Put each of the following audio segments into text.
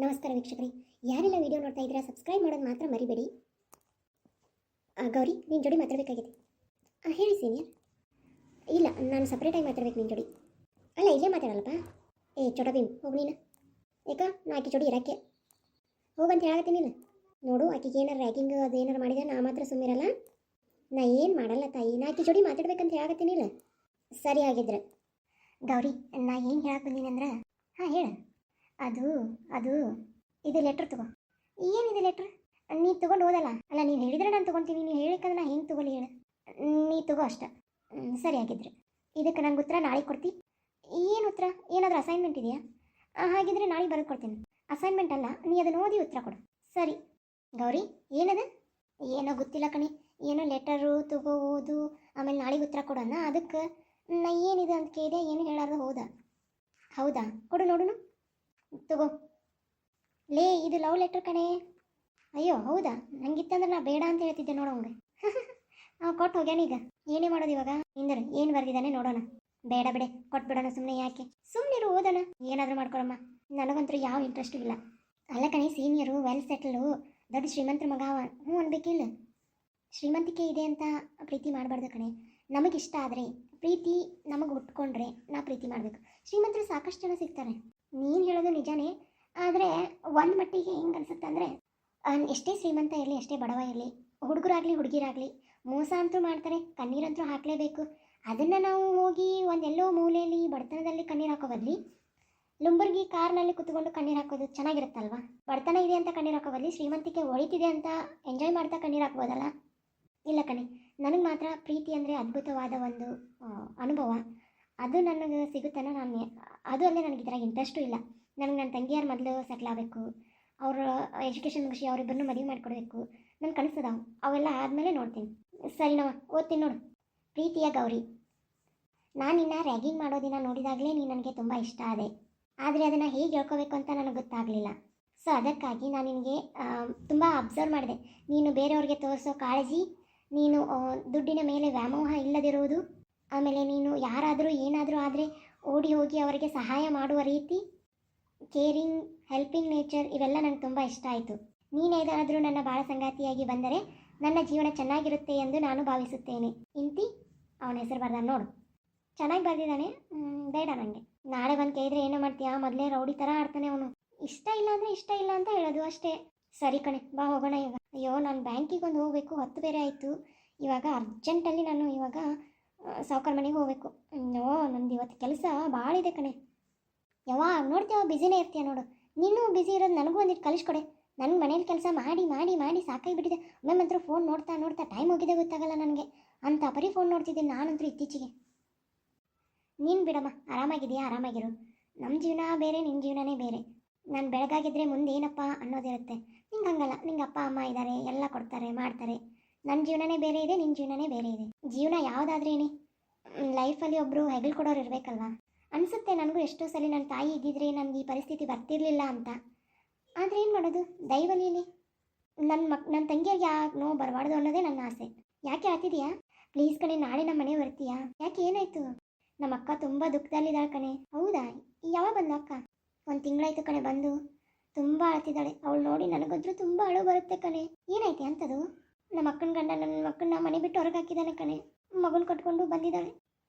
ನಮಸ್ಕಾರ ವೀಕ್ಷಕರೇ, ಯಾರೆಲ್ಲ ವಿಡಿಯೋ ನೋಡ್ತಾ ಇದ್ದೀರಾ ಸಬ್ಸ್ಕ್ರೈಬ್ ಮಾಡೋದು ಮಾತ್ರ ಮರಿಬೇಡಿ. ಗೌರಿ, ನಿನ್ನ ಜೋಡಿ ಮಾತಾಡಬೇಕಾಗಿದೆ. ಹೇಳಿ ಸೀನಿಯರ್. ಇಲ್ಲ, ನಾನು ಸಪ್ರೇಟಾಗಿ ಮಾತಾಡ್ಬೇಕು ನಿನ್ನ ಜೋಡಿ. ಅಲ್ಲ, ಇಲ್ಲೇ ಮಾತಾಡಲ್ಲಪ್ಪ. ಚೋಟ ಭೀಮ್, ಹೋಗಿ ನೀನು. ಯಾಕ ನಾ ಆಕೆ ಜೋಡಿ ಇರೋಕ್ಕೆ ಹೋಗಂತ ಹೇಳತ್ತೀನಿಲ್ಲ. ನೋಡು, ಆಕೆಗೆ ಏನಾರು ರ್ಯಾಗಿಂಗ್ ಅದೇನಾರು ಮಾಡಿದ್ರೆ ನಾ ಮಾತ್ರ ಸುಮ್ಮಿರಲ್ಲ. ನಾ ಏನು ಮಾಡಲ್ಲ ತಾಯಿ, ನಾ ಆಕೆ ಜೋಡಿ ಮಾತಾಡ್ಬೇಕಂತ ಹೇಳತ್ತೀನಿಲ್ಲ. ಸರಿ ಆಗಿದ್ರೆ ಗೌರಿ, ನಾ ಏನು ಹೇಳಕ್ಕೆ ಬಂದೀನಿ ಅಂದ್ರೆ, ಹಾಂ ಹೇಳು. ಅದು ಇದು ಲೆಟ್ರ್ ತಗೋ. ಏನಿದೆ ಲೆಟ್ರ್? ನೀ ತೊಗೊಂಡು ಹೋದಲ್ಲ. ಅಲ್ಲ, ನೀನು ಹೇಳಿದ್ರೆ ನಾನು ತೊಗೊಳ್ತೀನಿ. ನೀನು ಹೇಳಿಕಂದ್ರೆ ನಾ ಹೆಂಗೆ ತೊಗೊಳ್ಳಿ ಹೇಳು. ನೀ ತಗೋ ಅಷ್ಟ. ಸರಿ ಆಗಿದ್ರೆ ಇದಕ್ಕೆ ನಂಗೆ ಉತ್ತರ ನಾಳೆ ಕೊಡ್ತಿ. ಏನು ಉತ್ತರ? ಏನಾದರೂ ಅಸೈನ್ಮೆಂಟ್ ಇದೆಯಾ? ಹಾಗಿದ್ರೆ ನಾಳೆ ಬರೆದು ಕೊಡ್ತೀನಿ. ಅಸೈನ್ಮೆಂಟ್ ಅಲ್ಲ, ನೀ ಅದನ್ನು ಓದಿ ಉತ್ತರ ಕೊಡು. ಸರಿ ಗೌರಿ, ಏನದು? ಏನೋ ಗೊತ್ತಿಲ್ಲ ಕಣಿ. ಏನೋ ಲೆಟರು ತಗೋ, ಓದು, ಆಮೇಲೆ ನಾಳೆಗೆ ಉತ್ತರ ಕೊಡೋಣ. ಅದಕ್ಕೆ ನಾ ಏನಿದೆ ಅಂತ ಕೇಳಿದೆ, ಏನು ಹೇಳಾರ್ದು ಹೌದಾ ಕೊಡು ನೋಡುನು. ತಗೋ. ಲೇ, ಇದು ಲವ್ ಲೆಟರ್ ಕಣೆ. ಅಯ್ಯೋ ಹೌದಾ, ನಂಗಿತ್ತಂದ್ರೆ ನಾ ಬೇಡ ಅಂತ ಹೇಳ್ತಿದ್ದೆ ನೋಡು ಅವಂಗೆ. ಕೊಟ್ಟು ಹೋಗ್ಯಾನೀಗ. ಏನೇ ಮಾಡೋದು ಇವಾಗ? ಇಂದ್ರೆ ಏನು ಬರೆದಿದ್ದಾನೆ ನೋಡೋಣ. ಬೇಡ ಬಿಡೆ, ಕೊಟ್ಬಿಡೋಣ. ಸುಮ್ಮನೆ ಯಾಕೆ? ಸುಮ್ಮನೆ ಓದೋಣ, ಏನಾದರೂ ಮಾಡ್ಕೊಳಮ್ಮ. ನನಗಂತೂ ಯಾವ ಇಂಟ್ರೆಸ್ಟು ಇಲ್ಲ. ಅಲ್ಲ ಕಣೆ, ಸೀನಿಯರು, ವೆಲ್ ಸೆಟಲ್ಡು, ದೊಡ್ಡ ಶ್ರೀಮಂತರ ಮಗ ಅವ. ಅನ್ಬೇಕಿಲ್ಲ. ಶ್ರೀಮಂತಿಕೆ ಇದೆ ಅಂತ ಪ್ರೀತಿ ಮಾಡಬಾರ್ದು ಕಣೆ. ನಮಗಿಷ್ಟ ಆದರೆ ಪ್ರೀತಿ ನಮಗೆ ಹುಟ್ಕೊಂಡ್ರೆ ನಾ ಪ್ರೀತಿ ಮಾಡಬೇಕು. ಶ್ರೀಮಂತರು ಸಾಕಷ್ಟು ಜನ ಸಿಗ್ತಾರೆ, ನೀನು ಹೇಳೋದು ನಿಜಾನೇ. ಆದರೆ ಒಂದು ಮಟ್ಟಿಗೆ ಹೆಂಗೆ ಅನ್ಸುತ್ತೆ ಅಂದರೆ, ಎಷ್ಟೇ ಶ್ರೀಮಂತ ಇರಲಿ, ಎಷ್ಟೇ ಬಡವ ಇರಲಿ, ಹುಡುಗರಾಗಲಿ ಹುಡುಗಿರಾಗಲಿ ಮೋಸ ಅಂತೂ ಮಾಡ್ತಾರೆ, ಕಣ್ಣೀರಂತೂ ಹಾಕಲೇಬೇಕು. ಅದನ್ನು ನಾವು ಹೋಗಿ ಒಂದೆಲ್ಲೋ ಮೂಲೆಯಲ್ಲಿ ಬಡತನದಲ್ಲಿ ಕಣ್ಣೀರು ಹಾಕೋ ಬದಲಿ ಲುಂಬರ್ಗಿ ಕಾರ್ನಲ್ಲಿ ಕುತ್ಕೊಂಡು ಕಣ್ಣೀರು ಹಾಕೋದು ಚೆನ್ನಾಗಿರುತ್ತಲ್ವ? ಬಡತನ ಇದೆ ಅಂತ ಕಣ್ಣೀರು ಹಾಕೋ ಬದಲಿ ಶ್ರೀಮಂತಿಕೆ ಹೊಳಿತಿದೆ ಅಂತ ಎಂಜಾಯ್ ಮಾಡ್ತಾ ಕಣ್ಣೀರು ಹಾಕ್ಬೋದಲ್ಲ? ಇಲ್ಲ ಕಣೆ, ನನಗೆ ಮಾತ್ರ ಪ್ರೀತಿ ಅಂದರೆ ಅದ್ಭುತವಾದ ಒಂದು ಅನುಭವ. ಅದು ನನಗೆ ಸಿಗುತ್ತಾನೆ. ಅದು ಅಲ್ಲೇ ನನಗೆ ಇದ್ರಾಗ ಇಂಟ್ರೆಸ್ಟು ಇಲ್ಲ. ನನಗೆ ನನ್ನ ತಂಗಿಯಾರು ಮೊದಲು ಸೆಟ್ಲ್ ಆಗಬೇಕು, ಅವ್ರ ಎಜುಕೇಷನ್ ಮುಗಿಸಿ ಅವರಿಬ್ಬರನ್ನೂ ಮದುವೆ ಮಾಡಿಕೊಡ್ಬೇಕು. ನನ್ನ ಕನಸದಾವು, ಅವೆಲ್ಲ ಆದಮೇಲೆ ನೋಡ್ತೀನಿ. ಸರಿ ನಾವು ಓದ್ತೀನಿ ನೋಡು. ಪ್ರೀತಿಯ ಗೌರಿ, ನಾನು ನಿನ್ನ ರ್ಯಾಗಿಂಗ್ ಮಾಡೋದಿನ ನೋಡಿದಾಗಲೇ ನೀನು ನನಗೆ ತುಂಬ ಇಷ್ಟ ಆದೆ. ಆದರೆ ಅದನ್ನು ಹೇಗೆ ಹೇಳ್ಕೋಬೇಕು ಅಂತ ನನಗೆ ಗೊತ್ತಾಗಲಿಲ್ಲ. ಸೊ ಅದಕ್ಕಾಗಿ ನಾನು ನಿನಗೆ ತುಂಬ ಅಬ್ಸರ್ವ್ ಮಾಡಿದೆ. ನೀನು ಬೇರೆಯವ್ರಿಗೆ ತೋರಿಸೋ ಕಾಳಜಿ, ನೀನು ದುಡ್ಡಿನ ಮೇಲೆ ವ್ಯಾಮೋಹ ಇಲ್ಲದಿರುವುದು, ಆಮೇಲೆ ನೀನು ಯಾರಾದರೂ ಏನಾದರೂ ಆದರೆ ಓಡಿ ಹೋಗಿ ಅವರಿಗೆ ಸಹಾಯ ಮಾಡುವ ರೀತಿ, ಕೇರಿಂಗ್, ಹೆಲ್ಪಿಂಗ್ ನೇಚರ್, ಇವೆಲ್ಲ ನನಗೆ ತುಂಬ ಇಷ್ಟ ಆಯಿತು. ನೀನೇನಾದರೂ ನನ್ನ ಬಾಳ ಸಂಗಾತಿಯಾಗಿ ಬಂದರೆ ನನ್ನ ಜೀವನ ಚೆನ್ನಾಗಿರುತ್ತೆ ಎಂದು ನಾನು ಭಾವಿಸುತ್ತೇನೆ. ಇಂತಿ ಅವನ ಹೆಸರು ಬರ್ದ ನೋಡು. ಚೆನ್ನಾಗಿ ಬರೆದಿದ್ದಾನೆ. ಬೇಡ ನನಗೆ. ನಾಳೆ ಬಂದು ಕೇಳಿದ್ರೆ ಏನೋ ಮಾಡ್ತೀಯಾ? ಮೊದಲೇ ರೌಡಿ ಥರ ಆಡ್ತಾನೆ ಅವನು. ಇಷ್ಟ ಇಲ್ಲ ಅಂದರೆ ಇಷ್ಟ ಇಲ್ಲ ಅಂತ ಹೇಳೋದು ಅಷ್ಟೇ. ಸರಿ ಕಣೆ, ಬಾ ಹೋಗೋಣ ಈಗ. ಅಯ್ಯೋ, ನಾನು ಬ್ಯಾಂಕಿಗೆ ಒಂದು ಹೋಗಬೇಕು, ಹೊತ್ತು ಬೇರೆ ಆಯಿತು. ಇವಾಗ ಅರ್ಜೆಂಟಲ್ಲಿ ನಾನು ಇವಾಗ ಸಾವ್ಕಾರ ಮನೆಗೆ ಹೋಗಬೇಕು. ನಂದು ಇವತ್ತು ಕೆಲಸ ಭಾಳ ಇದೆ ಕಣೆ. ಯಾವಾಗ ನೋಡ್ತೀವ ಬಿಸಿನೇ ಇರ್ತೀಯ ನೋಡು. ನೀನು ಬಿಸಿ ಇರೋದು ನನಗೂ ಒಂದಿಟ್ಟು ಕಲಿಸ್ಕೊಡೆ. ನನ್ನ ಮನೇಲಿ ಕೆಲಸ ಮಾಡಿ ಮಾಡಿ ಮಾಡಿ ಸಾಕಾಗಿಬಿಟ್ಟಿದೆ. ಒಮ್ಮೆ ಮಾತ್ರ ಫೋನ್ ನೋಡ್ತಾ ನೋಡ್ತಾ ಟೈಮ್ ಹೋಗಿದೆ ಗೊತ್ತಾಗಲ್ಲ ನನಗೆ. ಅಂತ ಪರಿ ಫೋನ್ ನೋಡ್ತಿದ್ದೀನಿ ನಾನಂತೂ ಇತ್ತೀಚೆಗೆ. ನೀನು ಬಿಡಮ್ಮ, ಆರಾಮಾಗಿದೆಯಾ? ಆರಾಮಾಗಿರು. ನಮ್ಮ ಜೀವನ ಬೇರೆ, ನಿನ್ನ ಜೀವನನೇ ಬೇರೆ. ನಾನು ಬೆಳಗಾಗಿದ್ದರೆ ಮುಂದೆ ಏನಪ್ಪ ಅನ್ನೋದಿರುತ್ತೆ. ನಿಂಗೆ ಹಂಗಲ್ಲ, ನಿಂಗೆ ಅಪ್ಪ ಅಮ್ಮ ಇದ್ದಾರೆ, ಎಲ್ಲ ಕೊಡ್ತಾರೆ, ಮಾಡ್ತಾರೆ. ನನ್ನ ಜೀವನನೇ ಬೇರೆ ಇದೆ, ನಿನ್ನ ಜೀವನನೇ ಬೇರೆ ಇದೆ. ಜೀವನ ಯಾವುದಾದ್ರೇನೆ ಲೈಫಲ್ಲಿ ಒಬ್ಬರು ಹೆಗಲು ಕೊಡೋರು ಇರಬೇಕಲ್ವಾ? ಅನಿಸುತ್ತೆ ನನಗೂ ಎಷ್ಟೋ ಸಲ ನನ್ನ ತಾಯಿ ಇದ್ದಿದ್ರೆ ನನಗೆ ಈ ಪರಿಸ್ಥಿತಿ ಬರ್ತಿರ್ಲಿಲ್ಲ ಅಂತ. ಆದರೆ ಏನು ಮಾಡೋದು, ದೈವಲೀಲಿ. ನನ್ನ ತಂಗಿಯರಿಗೆ ಯಾಕೆ ನೋವು ಬರಬಾರ್ದು ಅನ್ನೋದೇ ನನ್ನ ಆಸೆ. ಯಾಕೆ ಆತಿದೆಯಾ? ಪ್ಲೀಸ್ ಕಣೆ, ನಾಳೆ ನಮ್ಮ ಮನೆ ಬರ್ತೀಯಾ? ಯಾಕೆ, ಏನಾಯಿತು? ನಮ್ಮ ಅಕ್ಕ ತುಂಬ ದುಃಖದಲ್ಲಿದ್ದಾಳೆ ಕಣೆ. ಹೌದಾ? ಯಾವಾಗ ಬಂದು ಅಕ್ಕ? ಒಂದು ತಿಂಗಳಾಯ್ತು ಕಣೆ ಬಂದು. ತುಂಬ ಅಳ್ತಿದ್ದಾಳೆ. ಅವಳು ನೋಡಿ ನನಗಂತೂ ತುಂಬ ಅಳು ಬರುತ್ತೆ ಕಣೆ. ಏನೈತೆ ಅಂಥದ್ದು? ನಮ್ಮ ಅಕ್ಕನ ಗಂಡ ನನ್ನ ಮಕ್ಕಳನ್ನ ಮನೆ ಬಿಟ್ಟು ಹೊರಗೆ ಹಾಕಿದ್ದಾನೆ ಕಣೆ. ಮಗನ ಕಟ್ಕೊಂಡು ಬಂದಿದ್ದಾಳೆ.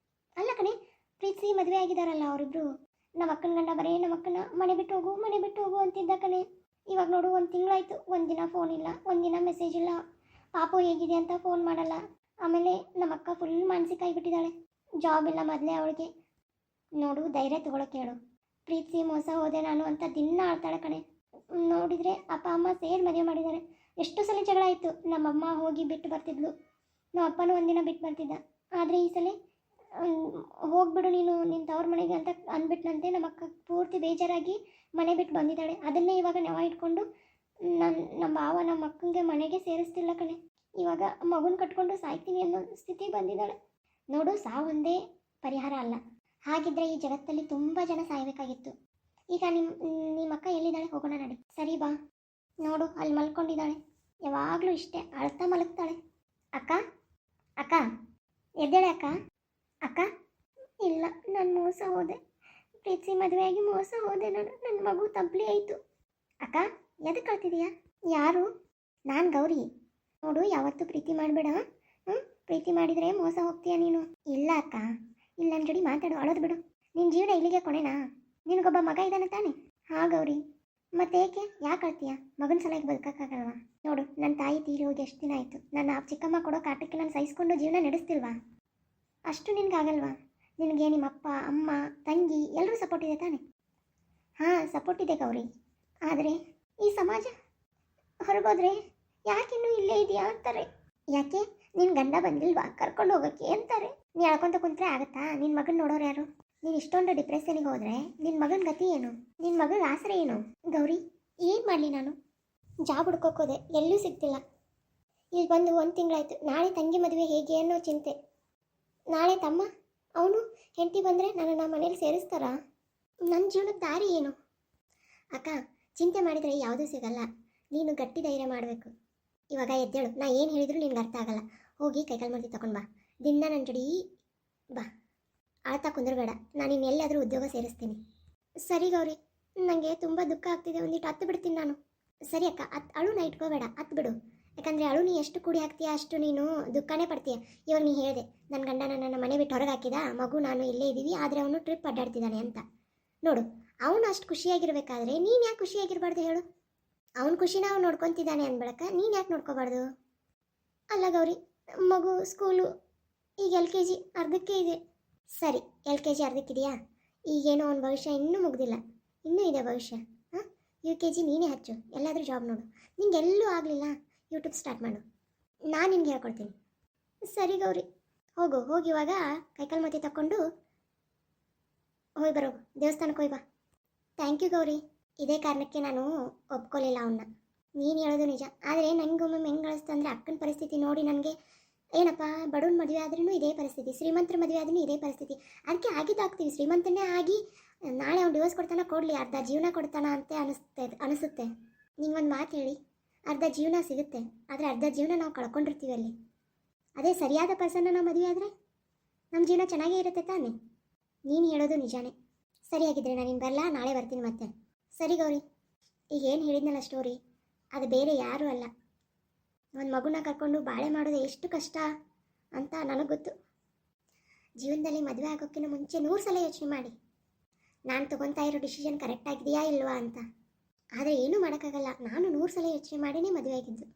ಅಲ್ಲ ಕಣೆ, ಪ್ರೀತಿಸಿ ಮದುವೆ ಆಗಿದ್ದಾರಲ್ಲ ಅವರಿಬ್ರು. ನಮ್ಮ ಅಕ್ಕನ ಗಂಡ ಬರೀ ನಮ್ಮ ಅಕ್ಕನ ಮನೆ ಬಿಟ್ಟು ಹೋಗು, ಮನೆ ಬಿಟ್ಟು ಹೋಗು ಅಂತಿದ್ದ ಕಣೆ. ಇವಾಗ ನೋಡು, ಒಂದು ತಿಂಗಳಾಯ್ತು, ಒಂದಿನ ಫೋನ್ ಇಲ್ಲ, ಒಂದಿನ ಮೆಸೇಜ್ ಇಲ್ಲ. ಪಾಪು ಹೇಗಿದೆ ಅಂತ ಫೋನ್ ಮಾಡಲ್ಲ. ಆಮೇಲೆ ನಮ್ಮ ಅಕ್ಕ ಫುಲ್ ಮಾನಸಿಕ ಆಗಿಬಿಟ್ಟಿದ್ದಾಳೆ. ಜಾಬ್ ಇಲ್ಲ ಮೊದಲೇ ಅವಳಿಗೆ. ನೋಡು, ಧೈರ್ಯ ತೊಗೊಳಕ್ಕೆ ಹೇಳು. ಪ್ರೀತಿಸಿ ಮೋಸ ಹೋದೆ ನಾನು ಅಂತ ದಿನ ಆಳ್ತಾಳೆ ಕಣೆ. ನೋಡಿದರೆ ಅಪ್ಪ ಅಮ್ಮ ಸೇರಿ ಮದುವೆ ಮಾಡಿದ್ದಾರೆ. ಎಷ್ಟು ಸಲ ಜಗಳ ಆಯಿತು. ನಮ್ಮಮ್ಮ ಹೋಗಿ ಬಿಟ್ಟು ಬರ್ತಿದ್ಲು, ನಮ್ಮ ಅಪ್ಪನೂ ಒಂದಿನ ಬಿಟ್ಟು ಬರ್ತಿದ್ದ. ಆದರೆ ಈ ಸಲ ಹೋಗ್ಬಿಡು ನೀನು ನಿನ್ನ ತವ್ರ ಮನೆಗೆ ಅಂತ ಅಂದ್ಬಿಟ್ನಂತೆ. ನಮ್ಮ ಅಕ್ಕ ಪೂರ್ತಿ ಬೇಜಾರಾಗಿ ಮನೆ ಬಿಟ್ಟು ಬಂದಿದ್ದಾಳೆ. ಅದನ್ನೇ ಇವಾಗ ನೆವ ಇಟ್ಕೊಂಡು ನಮ್ಮ ಭಾವ ನಮ್ಮ ಅಕ್ಕಂಗೆ ಮನೆಗೆ ಸೇರಿಸ್ತಿಲ್ಲ ಕಣೆ. ಇವಾಗ ಮಗುನ ಕಟ್ಕೊಂಡು ಸಾಯ್ತೀನಿ ಅನ್ನೋ ಸ್ಥಿತಿ ಬಂದಿದ್ದಾಳೆ. ನೋಡು, ಸಾವೊಂದೇ ಪರಿಹಾರ ಅಲ್ಲ. ಹಾಗಿದ್ರೆ ಈ ಜಗತ್ತಲ್ಲಿ ತುಂಬ ಜನ ಸಾಯಬೇಕಾಗಿತ್ತು. ಈಗ ನಿಮ್ಮ ಅಕ್ಕ ಎಲ್ಲಿದ್ದಾಳೆ? ಹೋಗೋಣ ನಡಿ. ಸರಿ ಬಾ. ನೋಡು, ಅಲ್ಲಿ ಮಲ್ಕೊಂಡಿದ್ದಾಳೆ. ಯಾವಾಗಲೂ ಇಷ್ಟೇ, ಅಳ್ತಾ ಮಲಗ್ತಾಳೆ. ಅಕ್ಕ, ಅಕ್ಕ ಎದ್ದೇಳೆ ಅಕ್ಕ. ಅಕ್ಕ, ಇಲ್ಲ, ನಾನು ಮೋಸ ಹೋದೆ. ಪ್ರೀತಿ ಮದುವೆಯಾಗಿ ಮೋಸ ಹೋದೆ ನಾನು. ನನ್ನ ಮಗು ತಬ್ಲಿ ಆಯಿತು. ಅಕ್ಕ ಎದಕ್ಕೆ ಕಳ್ತಿದೀಯಾ? ಯಾರು? ನಾನು ಗೌರಿ. ನೋಡು, ಯಾವತ್ತೂ ಪ್ರೀತಿ ಮಾಡಬೇಡ. ಹ್ಞೂ, ಪ್ರೀತಿ ಮಾಡಿದರೆ ಮೋಸ ಹೋಗ್ತೀಯ ನೀನು. ಇಲ್ಲ ಅಕ್ಕ, ಇಲ್ಲಿ ನನ್ನ ಜೋಡಿ ಮಾತಾಡು, ಅಳೋದು ಬಿಡು. ನಿನ್ನ ಜೀವನ ಇಲ್ಲಿಗೆ ಕೊನೆನಾ? ನಿನಗೊಬ್ಬ ಮಗ ಇದ್ದಾನೆ ತಾನೆ? ಹಾಂ ಗೌರಿ. ಮತ್ತೇಕೆ ಯಾಕೆ ಅಳ್ತೀಯ? ಮಗನ ಸಲಕ್ಕೆ ಬದುಕೋಕ್ಕಾಗಲ್ವಾ? ನೋಡು, ನನ್ನ ತಾಯಿ ತೀರಿ ಹೋಗಿ ಎಷ್ಟು ದಿನ ಆಯಿತು. ನನ್ನ ಚಿಕ್ಕಮ್ಮ ಕೊಡೋ ಕಾಟಕ್ಕೆ ನಾನು ಸಹಿಸ್ಕೊಂಡು ಜೀವನ ನಡೆಸ್ತಿಲ್ವಾ? ಅಷ್ಟು ನಿನಗಾಗಲ್ವಾ? ನಿನಗೆ ನಿಮ್ಮ ಅಪ್ಪ ಅಮ್ಮ ತಂಗಿ ಎಲ್ಲರೂ ಸಪೋರ್ಟ್ ಇದೆ ತಾನೆ? ಹಾಂ, ಸಪೋರ್ಟ್ ಇದೆ ಗೌರಿ. ಆದರೆ ಈ ಸಮಾಜ ಹೊರಗೋದ್ರೆ ಯಾಕಿನ್ನೂ ಇಲ್ಲೇ ಇದೆಯಾ ಅಂತಾರೆ. ಯಾಕೆ ನಿನ್ನ ಗಂಡ ಬಂದಿಲ್ವಾ ಕರ್ಕೊಂಡು ಹೋಗೋಕ್ಕೆ ಅಂತಾರೆ. ನೀ ಹೇಳ್ಕೊಂತ ಕುಂತ್ರೆ ಆಗುತ್ತಾ? ನಿನ್ನ ಮಗನ ನೋಡೋರು ಯಾರು? ನೀನು ಇಷ್ಟೊಂದು ಡಿಪ್ರೆಷನಿಗೆ ಹೋದರೆ ನಿನ್ನ ಮಗನ ಗತಿ ಏನು? ನಿನ್ನ ಮಗನ ಆಸರೆ ಏನು? ಗೌರಿ, ಏನು ಮಾಡಲಿ ನಾನು? ಜಾಬ್ ಹುಡ್ಕೋಕೋದೆ, ಎಲ್ಲೂ ಸಿಗ್ತಿಲ್ಲ. ಇಲ್ಲಿ ಬಂದು 1 ತಿಂಗಳಾಯ್ತು. ನಾಳೆ ತಂಗಿ ಮದುವೆ ಹೇಗೆ ಅನ್ನೋ ಚಿಂತೆ. ನಾಳೆ ತಮ್ಮ ಅವನು ಹೆಂಡತಿ ಬಂದರೆ ನನ್ನನ್ನು ಮನೇಲಿ ಸೇರಿಸ್ತಾರಾ? ನನ್ನ ಜೀವನದ ದಾರಿ ಏನು? ಅಕ್ಕ, ಚಿಂತೆ ಮಾಡಿದರೆ ಯಾವುದೂ ಸಿಗಲ್ಲ. ನೀನು ಗಟ್ಟಿ ಧೈರ್ಯ ಮಾಡಬೇಕು. ಇವಾಗ ಎದ್ದೇಳು. ನಾ ಏನು ಹೇಳಿದ್ರು ನಿನ್ಗೆ ಅರ್ಥ ಆಗಲ್ಲ. ಹೋಗಿ ಕೈಕಾಲು ಮುರಿದು ತಗೊಂಡು ಬಾ. ದಿನ ನನ್ನ ಜೋಡಿ ಬಾ. ಆಳ್ತಾ ಕುಂದ್ರಬೇಡ. ನಾನು ಇನ್ನೆಲ್ಲಾದರೂ ಉದ್ಯೋಗ ಸೇರಿಸ್ತೀನಿ. ಸರಿ ಗೌರಿ, ನನಗೆ ತುಂಬ ದುಃಖ ಆಗ್ತಿದೆ. ಒಂದಿಟ್ಟು ಹತ್ತು ಬಿಡ್ತೀನಿ ನಾನು. ಸರಿ ಅಕ್ಕ, ಅಳುನ ಇಟ್ಕೋಬೇಡ, ಹತ್ತು ಬಿಡು. ಯಾಕಂದರೆ ಅಳು ನೀ ಎಷ್ಟು ಕೂಡಿ ಹಾಕ್ತೀಯ ಅಷ್ಟು ನೀನು ದುಃಖನೇ ಪಡ್ತೀಯ. ಇವಾಗ ನೀ ಹೇಳಿದೆ, ನನ್ನ ಗಂಡ ನನ್ನ ಮನೆ ಬಿಟ್ಟು ಹೊರಗೆ ಹಾಕಿದ, ಮಗು ನಾನು ಇಲ್ಲೇ ಇದ್ದೀವಿ, ಆದರೆ ಅವನು ಟ್ರಿಪ್ ಅಡ್ಡಾಡ್ತಿದ್ದಾನೆ ಅಂತ. ನೋಡು, ಅವನು ಅಷ್ಟು ಖುಷಿಯಾಗಿರ್ಬೇಕಾದ್ರೆ ನೀನು ಯಾಕೆ ಖುಷಿಯಾಗಿರಬಾರ್ದು ಹೇಳು? ಅವನ ಖುಷಿನ ಅವ್ನು ನೋಡ್ಕೊತಿದ್ದಾನೆ ಅಂದ್ಬಳಕ ನೀನು ಯಾಕೆ ನೋಡ್ಕೋಬಾರ್ದು? ಅಲ್ಲ ಗೌರಿ, ಮಗು ಸ್ಕೂಲು ಈಗ LKG ಅರ್ಧಕ್ಕೆ ಇದೆ. ಸರಿ, LKG ಅರ್ಧಕ್ಕಿದೆಯಾ? ಈಗೇನೋ ಅವನ ಭವಿಷ್ಯ ಇನ್ನೂ ಮುಗ್ದಿಲ್ಲ, ಇನ್ನೂ ಇದೆ ಭವಿಷ್ಯ. ಹಾಂ, UKG ನೀನೇ ಹಚ್ಚು, ಎಲ್ಲಾದರೂ ಜಾಬ್ ನೋಡು. ನಿಂಗೆಲ್ಲೂ ಆಗಲಿಲ್ಲ, ಯೂಟ್ಯೂಬ್ ಸ್ಟಾರ್ಟ್ ಮಾಡು. ನಾನು ನಿನ್ಗೆ ಹೇಳ್ಕೊಡ್ತೀನಿ. ಸರಿ ಗೌರಿ, ಹೋಗಿ ಇವಾಗ ಕೈಕಾಲು ಮತಿ ತಗೊಂಡು ಹೋಗಿ ಬರೋ, ದೇವಸ್ಥಾನಕ್ಕೆ ಹೋಗಿ ಬಾ. Thank you Gauri. ಇದೇ ಕಾರಣಕ್ಕೆ ನಾನು ಒಪ್ಕೊಳ್ಳಿಲ್ಲ ಅವನ್ನ. ನೀನು ಹೇಳೋದು ನಿಜ. ಆದರೆ ನನಗೊಮ್ಮೆ ಹೆಂಗೆ ಕಳಿಸ್ತು ಅಂದರೆ ಅಕ್ಕನ ಪರಿಸ್ಥಿತಿ ನೋಡಿ ನನಗೆ ಏನಪ್ಪ, ಬಡವನ ಮದುವೆ ಆದ್ರೂ ಇದೇ ಪರಿಸ್ಥಿತಿ, ಶ್ರೀಮಂತರ ಮದುವೆ ಆದ್ರೂ ಇದೇ ಪರಿಸ್ಥಿತಿ. ಅದಕ್ಕೆ ಆಗಿದ್ದಾಗ್ತೀವಿ. ಶ್ರೀಮಂತನೇ ಆಗಿ ನಾಳೆ ಅವ್ನು ಡಿವೋರ್ಸ್ ಕೊಡ್ತಾನ, ಕೊಡಲಿ, ಅರ್ಧ ಜೀವನ ಕೊಡ್ತಾನ ಅಂತ ಅನಿಸುತ್ತೆ. ನಿಂಗೊಂದು ಮಾತು ಹೇಳಿ, ಅರ್ಧ ಜೀವನ ಸಿಗುತ್ತೆ, ಆದರೆ ಅರ್ಧ ಜೀವನ ನಾವು ಕಳ್ಕೊಂಡಿರ್ತೀವಿ ಅಲ್ಲಿ. ಅದೇ ಸರಿಯಾದ ಪರ್ಸನ್ನ ನಾವು ಮದುವೆ ಆದರೆ ನಮ್ಮ ಜೀವನ ಚೆನ್ನಾಗೇ ಇರುತ್ತೆ ತಾನೆ? ನೀನು ಹೇಳೋದು ನಿಜಾನೇ. ಸರಿಯಾಗಿದ್ದರೆ ನಾನು ಇನ್ನು ಬರಲ್ಲ, ನಾಳೆ ಬರ್ತೀನಿ ಮತ್ತೆ. ಸರಿ ಗೌರಿ, ಈಗ ಏನು ಹೇಳಿದ್ನಲ್ಲ ಸ್ಟೋರಿ, ಅದು ಬೇರೆ ಯಾರೂ ಅಲ್ಲ. ಒಂದು ಮಗುನ ಕರ್ಕೊಂಡು ಬಾಳೆ ಮಾಡೋದು ಎಷ್ಟು ಕಷ್ಟ ಅಂತ ನನಗೆ ಗೊತ್ತು. ಜೀವನದಲ್ಲಿ ಮದುವೆ ಆಗೋಕ್ಕಿಂತ ಮುಂಚೆ 100 ಸಲ ಯೋಚನೆ ಮಾಡಿ, ನಾನು ತೊಗೊತಾ ಇರೋ ಡಿಸಿಷನ್ ಕರೆಕ್ಟ್ ಆಗಿದೆಯಾ ಇಲ್ವಾ ಅಂತ. ಆದರೆ ಏನೂ ಮಾಡೋಕ್ಕಾಗಲ್ಲ, ನಾನು 100 ಸಲ ಯೋಚನೆ ಮಾಡಿನೇ ಮದುವೆ ಆಗಿದ್ದು.